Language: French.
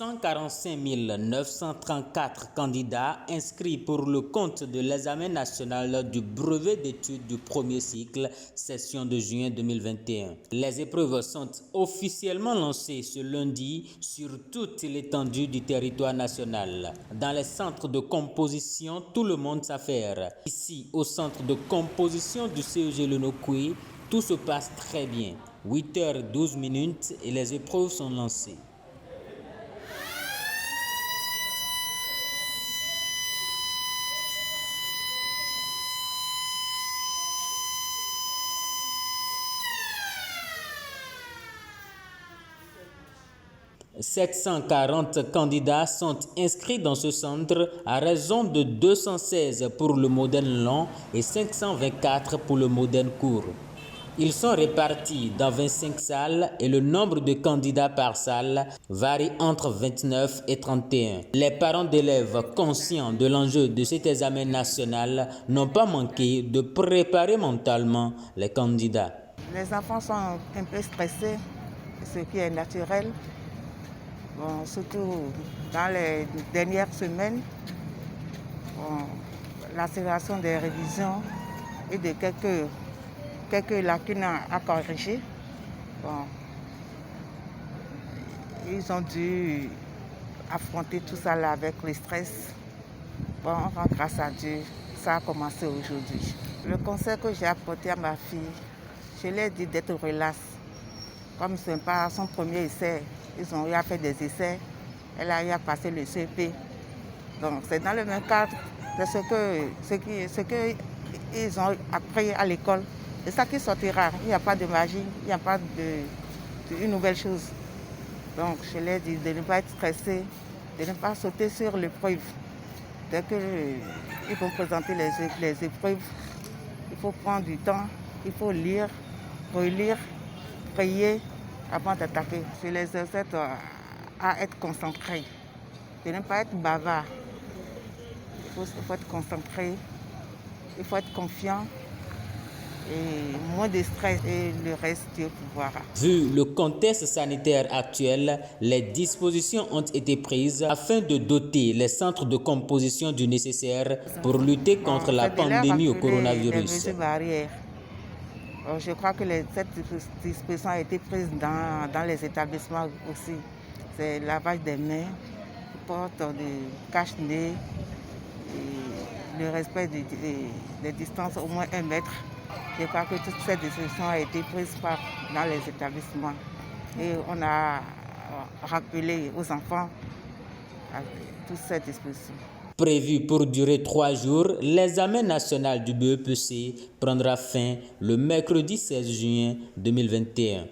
145 934 candidats inscrits pour le compte de l'examen national du brevet d'études du premier cycle, session de juin 2021. Les épreuves sont officiellement lancées ce lundi sur toute l'étendue du territoire national. Dans les centres de composition, tout le monde s'affaire. Ici, au centre de composition du CEG Lenokwe, tout se passe très bien. 8h12 et les épreuves sont lancées. « 740 candidats sont inscrits dans ce centre à raison de 216 pour le modèle long et 524 pour le modèle court. Ils sont répartis dans 25 salles et le nombre de candidats par salle varie entre 29 et 31. Les parents d'élèves conscients de l'enjeu de cet examen national n'ont pas manqué de préparer mentalement les candidats. Les enfants sont un peu stressés, ce qui est naturel. Bon, surtout dans les dernières semaines, l'accélération des révisions et de quelques lacunes à corriger. Bon, ils ont dû affronter tout ça là avec le stress. Bon, grâce à Dieu, ça a commencé aujourd'hui. Le conseil que j'ai apporté à ma fille, je lui ai dit d'être relax. Comme ce n'est pas son premier essai, ils ont eu à faire des essais, elle a eu à passer le CP. Donc c'est dans le même cadre de ce qu'ils ont appris à l'école. C'est ça qui sortira. Il n'y a pas de magie, il n'y a pas une nouvelle chose. Donc je leur ai dit de ne pas être stressé, de ne pas sauter sur l'épreuve. Dès qu'ils vont présenter les épreuves, il faut prendre du temps, il faut lire, relire, prier avant d'attaquer. Je les incite à être concentrés, de ne pas être bavard. Il faut être concentré, il faut être confiant et moins de stress et le reste Dieu pourra. Vu le contexte sanitaire actuel, les dispositions ont été prises afin de doter les centres de composition du nécessaire pour lutter contre la pandémie au coronavirus. Je crois que cette disposition a été prise dans les établissements aussi. C'est lavage des mains, porte de cache-nez, le respect des distances au moins 1 mètre. Je crois que toute cette disposition a été prise dans les établissements. Et on a rappelé aux enfants toutes ces dispositions. Prévu pour durer 3 jours, l'examen national du BEPC prendra fin le mercredi 16 juin 2021.